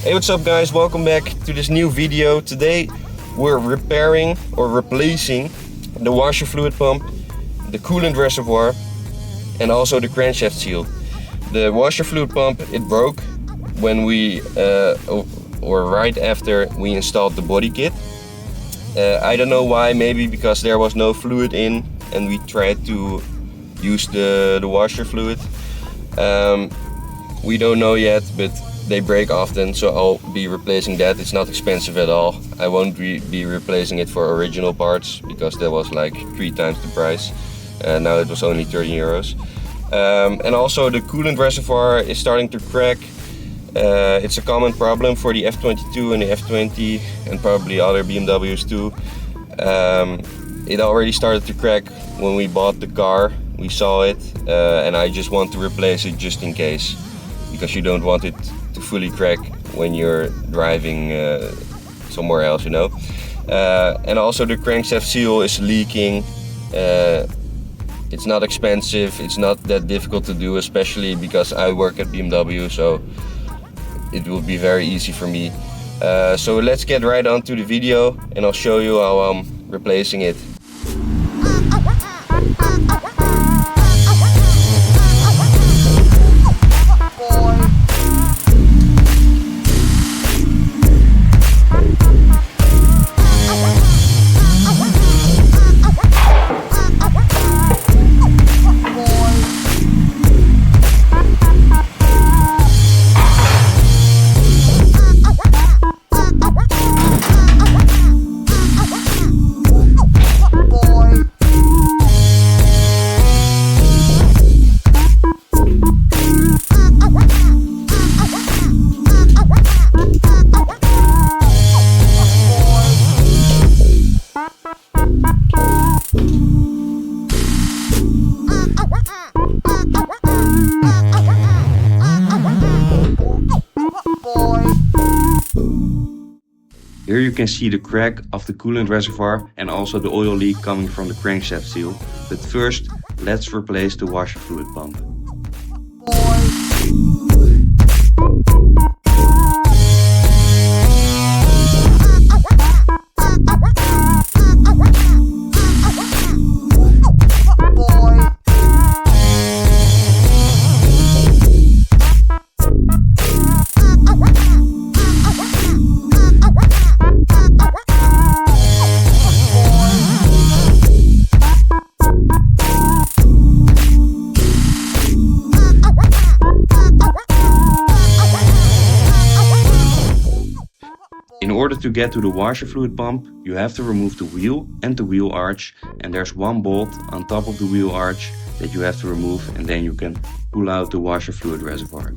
Hey, what's up guys, welcome back to this new video. Today we're repairing or replacing the washer fluid pump, the coolant reservoir and also the crankshaft seal. The washer fluid pump, it broke when we or right after we installed the body kit. I don't know why, maybe because there was no fluid in and we tried to use the washer fluid. We don't know yet, but they break often, so I'll be replacing that. It's not expensive at all. I won't be replacing it for original parts because that was like 3 times the price. Now it was only 30 euros. And also the coolant reservoir is starting to crack. It's a common problem for the F22 and the F20 and probably other BMWs too. It already started to crack when we bought the car. We saw it and I just want to replace it just in case, because you don't want it to fully crack when you're driving somewhere else, you know. And also the crankshaft seal is leaking. It's not expensive, it's not that difficult to do, especially because I work at BMW, so it will be very easy for me. So let's get right on to the video and I'll show you how I'm replacing it. Here you can see the crack of the coolant reservoir and also the oil leak coming from the crankshaft seal. But first, let's replace the washer fluid pump. In order to get to the washer fluid pump, you have to remove the wheel and the wheel arch, and there's one bolt on top of the wheel arch that you have to remove, and then you can pull out the washer fluid reservoir.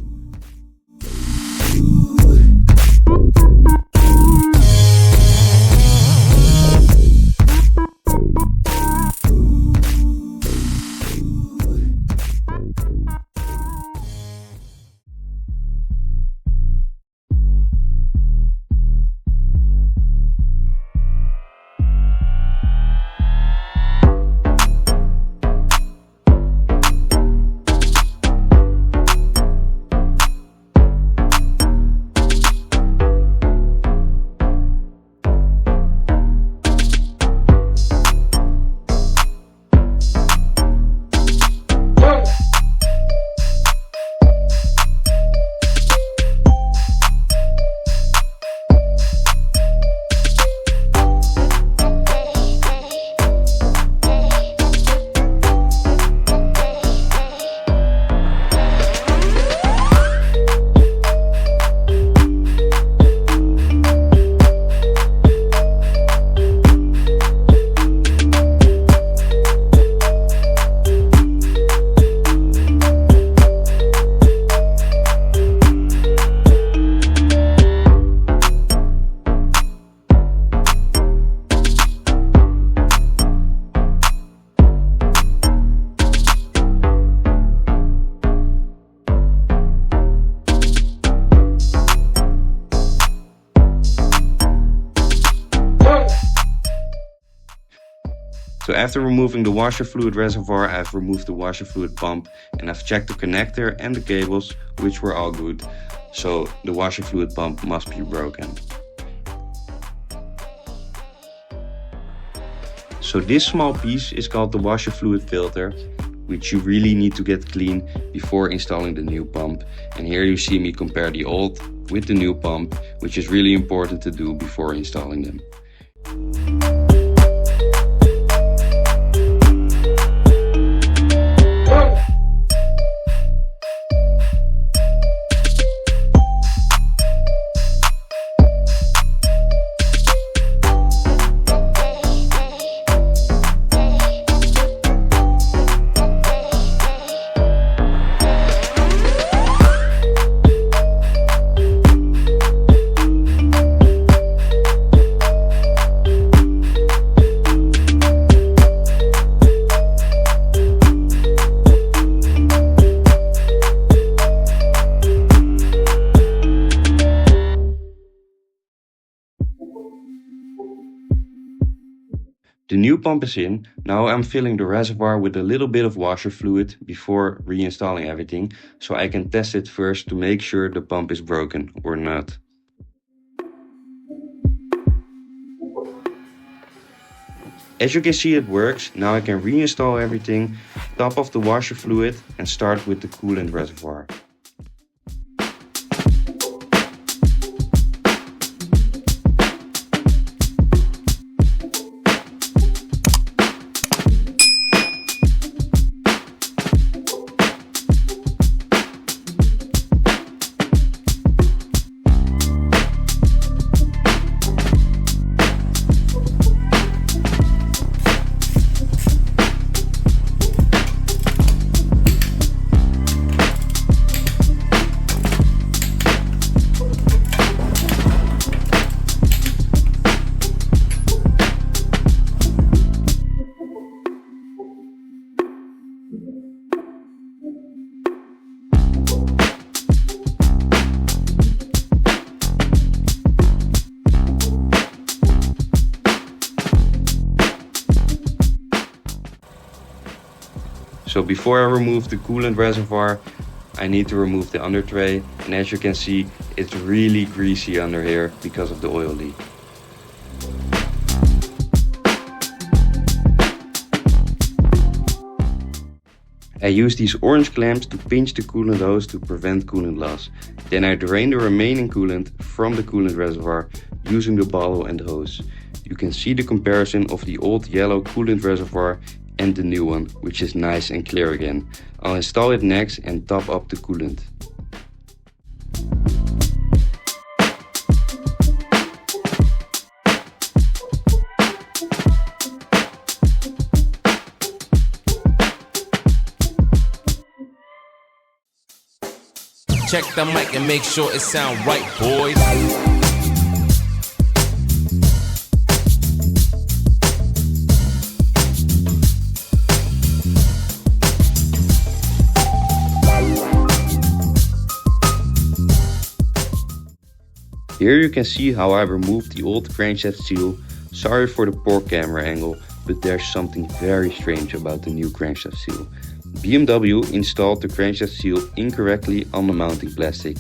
So after removing the washer fluid reservoir, I've removed the washer fluid pump and I've checked the connector and the cables, which were all good. so the washer fluid pump must be broken. So this small piece is called the washer fluid filter, which you really need to get clean before installing the new pump. And here you see me compare the old with the new pump, which is really important to do before installing them. The new pump is in. Now I'm filling the reservoir with a little bit of washer fluid before reinstalling everything, so I can test it first to make sure the pump is broken or not. As you can see, it works. Now I can reinstall everything, top off the washer fluid and start with the coolant reservoir. So before I remove the coolant reservoir, I need to remove the under tray, and as you can see, it's really greasy under here because of the oil leak. I use these orange clamps to pinch the coolant hose to prevent coolant loss. Then I drain the remaining coolant from the coolant reservoir using the bottle and hose. You can see the comparison of the old yellow coolant reservoir and the new one, which is nice and clear again. I'll install it next and top up the coolant. Check the mic and make sure it sound right, boys. Here you can see how I removed the old crankshaft seal. Sorry for the poor camera angle, but there's something very strange about the new crankshaft seal. BMW installed the crankshaft seal incorrectly on the mounting plastic.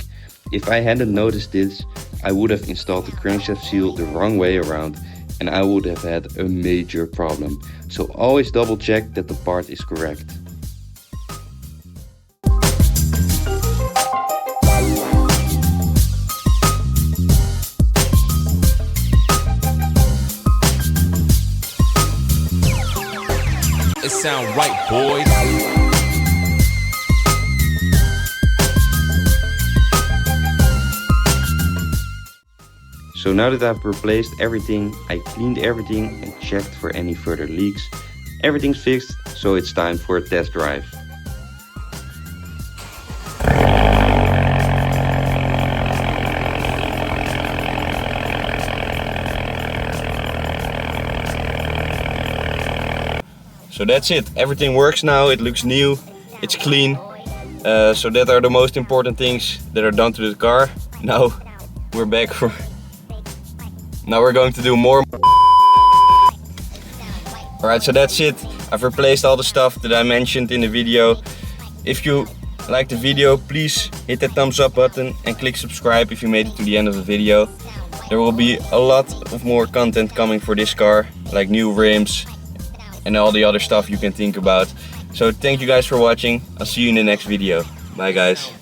If I hadn't noticed this, I would have installed the crankshaft seal the wrong way around and I would have had a major problem. So always double check that the part is correct. It sound right, boys. So now that I've replaced everything, I cleaned everything and checked for any further leaks. Everything's fixed, so it's time for a test drive. So that's it. Everything works now. It looks new. It's clean. So that are the most important things that are done to the car. Now we're back for. Now we're going to do more. Alright, so that's it. I've replaced all the stuff that I mentioned in the video. If you liked the video, please hit that thumbs up button and click subscribe if you made it to the end of the video. There will be a lot of more content coming for this car, like new rims and all the other stuff you can think about. So thank you guys for watching. I'll see you in the next video. Bye guys.